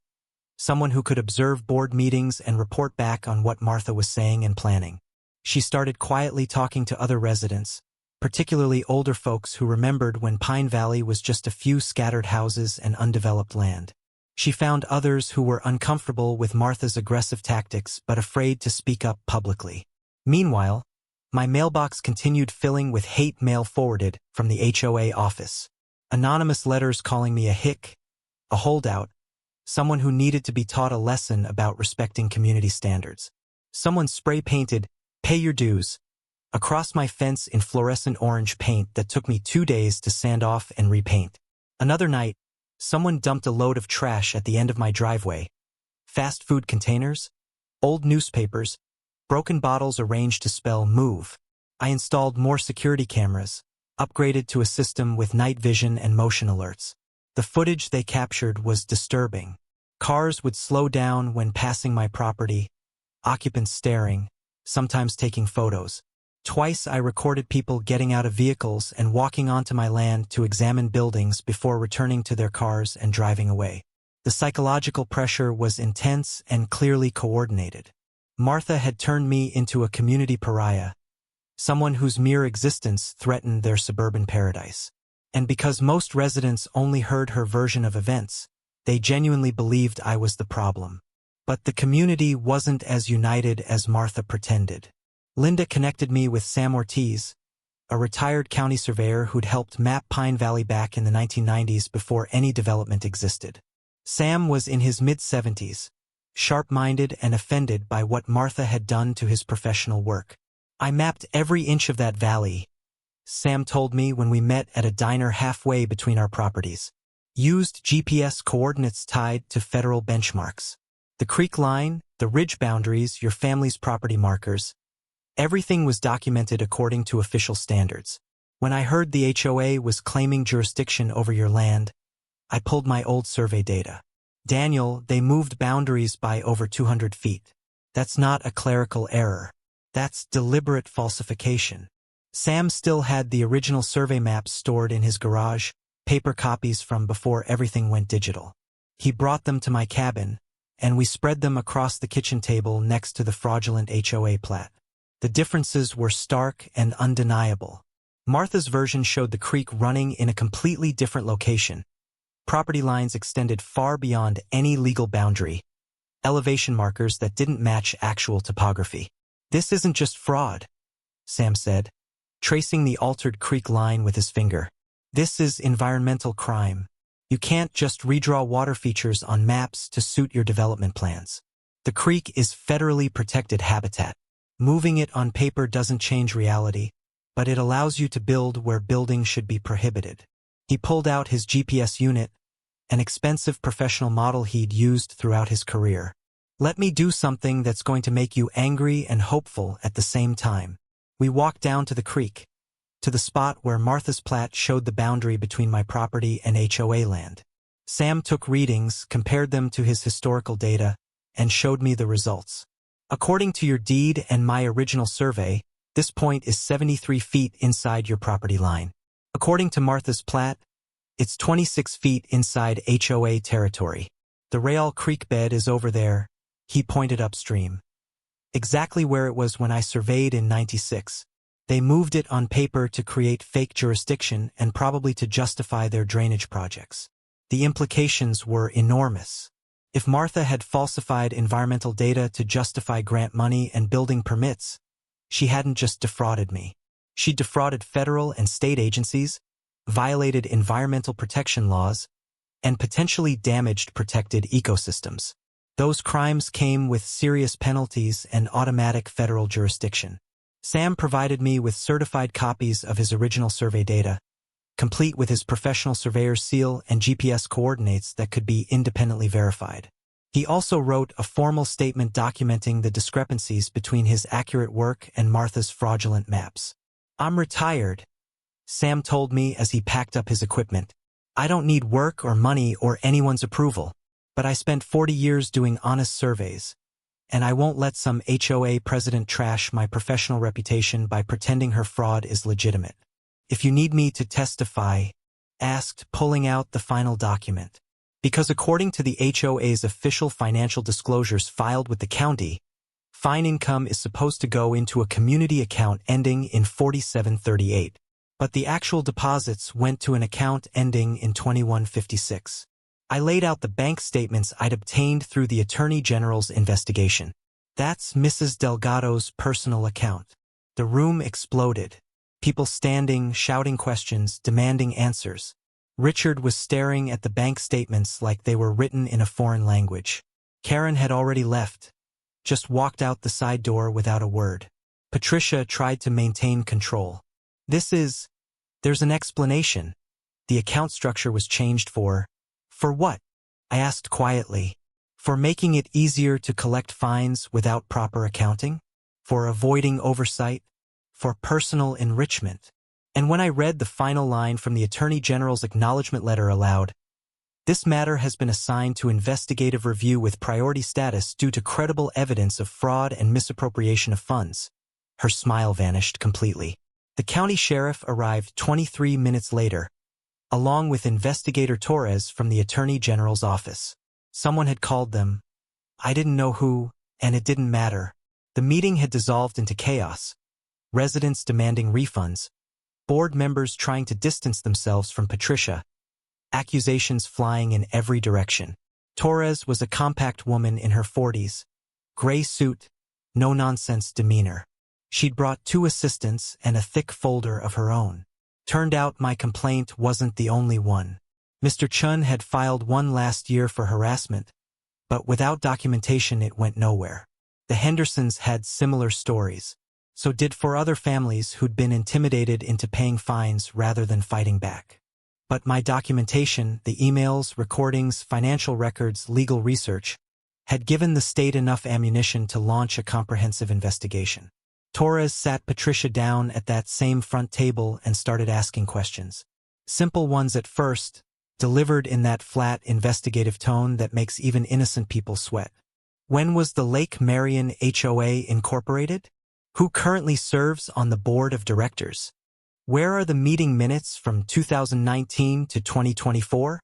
Someone who could observe board meetings and report back on what Martha was saying and planning. She started quietly talking to other residents, particularly older folks who remembered when Pine Valley was just a few scattered houses and undeveloped land. She found others who were uncomfortable with Martha's aggressive tactics but afraid to speak up publicly. Meanwhile, my mailbox continued filling with hate mail forwarded from the HOA office. Anonymous letters calling me a hick, a holdout, someone who needed to be taught a lesson about respecting community standards. Someone spray-painted, "Pay your dues," across my fence in fluorescent orange paint that took me 2 days to sand off and repaint. Another night, someone dumped a load of trash at the end of my driveway. Fast food containers, old newspapers, broken bottles arranged to spell move. I installed more security cameras, upgraded to a system with night vision and motion alerts. The footage they captured was disturbing. Cars would slow down when passing my property, occupants staring, sometimes taking photos. Twice I recorded people getting out of vehicles and walking onto my land to examine buildings before returning to their cars and driving away. The psychological pressure was intense and clearly coordinated. Martha had turned me into a community pariah, someone whose mere existence threatened their suburban paradise. And because most residents only heard her version of events, they genuinely believed I was the problem. But the community wasn't as united as Martha pretended. Linda connected me with Sam Ortiz, a retired county surveyor who'd helped map Pine Valley back in the 1990s before any development existed. Sam was in his mid-70s, sharp-minded and offended by what Martha had done to his professional work. "I mapped every inch of that valley," Sam told me when we met at a diner halfway between our properties. "Used GPS coordinates tied to federal benchmarks. The creek line, the ridge boundaries, your family's property markers. Everything was documented according to official standards. When I heard the HOA was claiming jurisdiction over your land, I pulled my old survey data. Daniel, they moved boundaries by over 200 feet. That's not a clerical error. That's deliberate falsification." Sam still had the original survey maps stored in his garage, paper copies from before everything went digital. He brought them to my cabin, and we spread them across the kitchen table next to the fraudulent HOA plat. The differences were stark and undeniable. Martha's version showed the creek running in a completely different location. Property lines extended far beyond any legal boundary, elevation markers that didn't match actual topography. "This isn't just fraud," Sam said, tracing the altered creek line with his finger. "This is environmental crime. You can't just redraw water features on maps to suit your development plans. The creek is federally protected habitat. Moving it on paper doesn't change reality, but it allows you to build where building should be prohibited." He pulled out his GPS unit, an expensive professional model he'd used throughout his career. "Let me do something that's going to make you angry and hopeful at the same time." We walked down to the creek, to the spot where Martha's plat showed the boundary between my property and HOA land. Sam took readings, compared them to his historical data, and showed me the results. "According to your deed and my original survey, this point is 73 feet inside your property line. According to Martha's plat, it's 26 feet inside HOA territory. The Real Creek bed is over there," he pointed upstream. "Exactly where it was when I surveyed in '96. They moved it on paper to create fake jurisdiction and probably to justify their drainage projects. The implications were enormous. If Martha had falsified environmental data to justify grant money and building permits, she hadn't just defrauded me. She defrauded federal and state agencies, violated environmental protection laws, and potentially damaged protected ecosystems. Those crimes came with serious penalties and automatic federal jurisdiction." Sam provided me with certified copies of his original survey data, complete with his professional surveyor's seal and GPS coordinates that could be independently verified. He also wrote a formal statement documenting the discrepancies between his accurate work and Martha's fraudulent maps. "I'm retired," Sam told me as he packed up his equipment. "I don't need work or money or anyone's approval, but I spent 40 years doing honest surveys, and I won't let some HOA president trash my professional reputation by pretending her fraud is legitimate. If you need me to testify," asked, pulling out the final document. "Because according to the HOA's official financial disclosures filed with the county, fine income is supposed to go into a community account ending in 4738, but the actual deposits went to an account ending in 2156. I laid out the bank statements I'd obtained through the Attorney General's investigation. That's Mrs. Delgado's personal account." The room exploded. People standing, shouting questions, demanding answers. Richard was staring at the bank statements like they were written in a foreign language. Karen had already left, just walked out the side door without a word. Patricia tried to maintain control. There's an explanation. The account structure was changed for what?" I asked quietly. "For making it easier to collect fines without proper accounting? For avoiding oversight? For personal enrichment?" And when I read the final line from the Attorney General's acknowledgement letter aloud, "This matter has been assigned to investigative review with priority status due to credible evidence of fraud and misappropriation of funds," her smile vanished completely. The county sheriff arrived 23 minutes later, along with Investigator Torres from the Attorney General's office. Someone had called them. I didn't know who, and it didn't matter. The meeting had dissolved into chaos. Residents demanding refunds, board members trying to distance themselves from Patricia, accusations flying in every direction. Torres was a compact woman in her 40s, gray suit, no-nonsense demeanor. She'd brought 2 assistants and a thick folder of her own. Turned out my complaint wasn't the only one. Mr. Chun had filed one last year for harassment, but without documentation it went nowhere. The Hendersons had similar stories. So did 4 other families who'd been intimidated into paying fines rather than fighting back. But my documentation, the emails, recordings, financial records, legal research, had given the state enough ammunition to launch a comprehensive investigation. Torres sat Patricia down at that same front table and started asking questions. Simple ones at first, delivered in that flat, investigative tone that makes even innocent people sweat. When was the Lake Marion HOA incorporated? Who currently serves on the board of directors? Where are the meeting minutes from 2019 to 2024?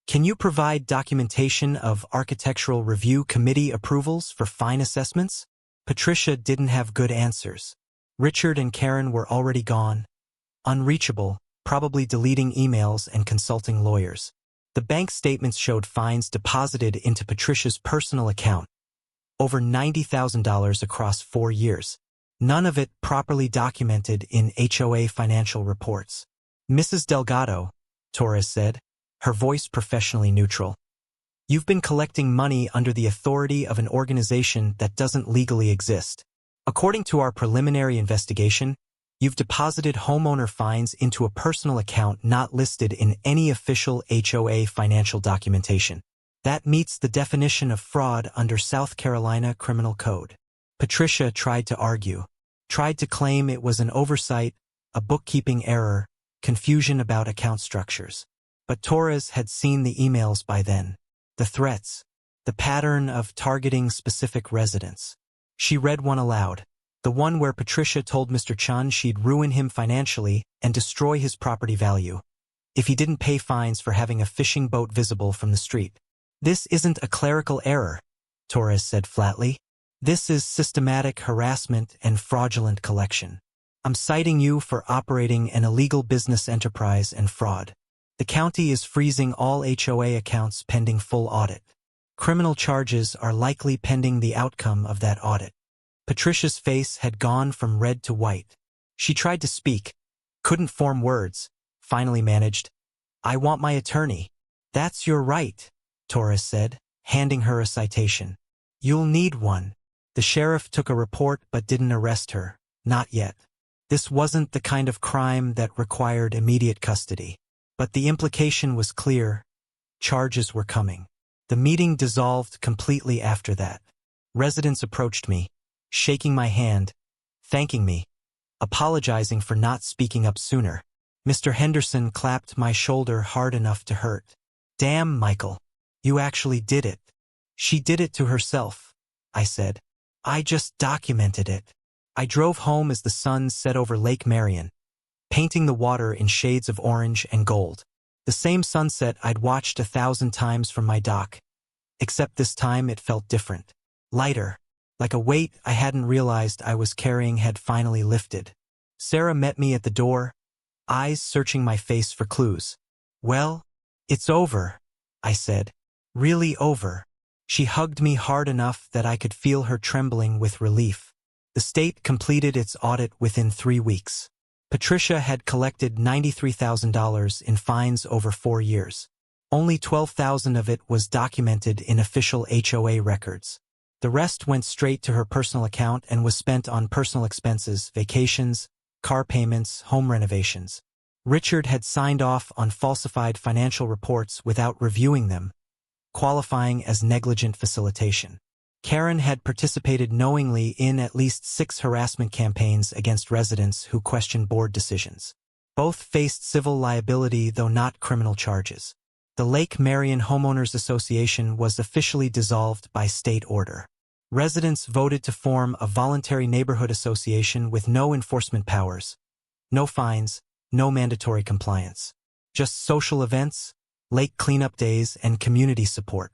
Can you provide documentation of architectural review committee approvals for fine assessments? Patricia didn't have good answers. Richard and Karen were already gone. Unreachable, probably deleting emails and consulting lawyers. The bank statements showed fines deposited into Patricia's personal account. Over $90,000 across 4 years. None of it properly documented in HOA financial reports. Mrs. Delgado, Torres said, her voice professionally neutral. You've been collecting money under the authority of an organization that doesn't legally exist. According to our preliminary investigation, you've deposited homeowner fines into a personal account not listed in any official HOA financial documentation. That meets the definition of fraud under South Carolina Criminal Code. Patricia tried to argue, tried to claim it was an oversight, a bookkeeping error, confusion about account structures. But Torres had seen the emails by then, the threats, the pattern of targeting specific residents. She read one aloud, the one where Patricia told Mr. Chun she'd ruin him financially and destroy his property value if he didn't pay fines for having a fishing boat visible from the street. This isn't a clerical error, Torres said flatly. This is systematic harassment and fraudulent collection. I'm citing you for operating an illegal business enterprise and fraud. The county is freezing all HOA accounts pending full audit. Criminal charges are likely pending the outcome of that audit. Patricia's face had gone from red to white. She tried to speak, couldn't form words, finally managed. I want my attorney. That's your right, Torres said, handing her a citation. You'll need one. The sheriff took a report but didn't arrest her. Not yet. This wasn't the kind of crime that required immediate custody. But the implication was clear. Charges were coming. The meeting dissolved completely after that. Residents approached me, shaking my hand, thanking me, apologizing for not speaking up sooner. Mr. Henderson clapped my shoulder hard enough to hurt. Damn, Michael. You actually did it. She did it to herself, I said. I just documented it. I drove home as the sun set over Lake Marion, painting the water in shades of orange and gold. The same sunset I'd watched 1,000 times from my dock, except this time it felt different. Lighter, like a weight I hadn't realized I was carrying had finally lifted. Sarah met me at the door, eyes searching my face for clues. Well, it's over, I said. Really over. She hugged me hard enough that I could feel her trembling with relief. The state completed its audit within 3 weeks. Patricia had collected $93,000 in fines over 4 years. Only $12,000 of it was documented in official HOA records. The rest went straight to her personal account and was spent on personal expenses, vacations, car payments, home renovations. Richard had signed off on falsified financial reports without reviewing them, qualifying as negligent facilitation. Karen had participated knowingly in at least 6 harassment campaigns against residents who questioned board decisions. Both faced civil liability, though not criminal charges. The Lake Marion Homeowners Association was officially dissolved by state order. Residents voted to form a voluntary neighborhood association with no enforcement powers, no fines, no mandatory compliance. Just social events, lake cleanup days, and community support.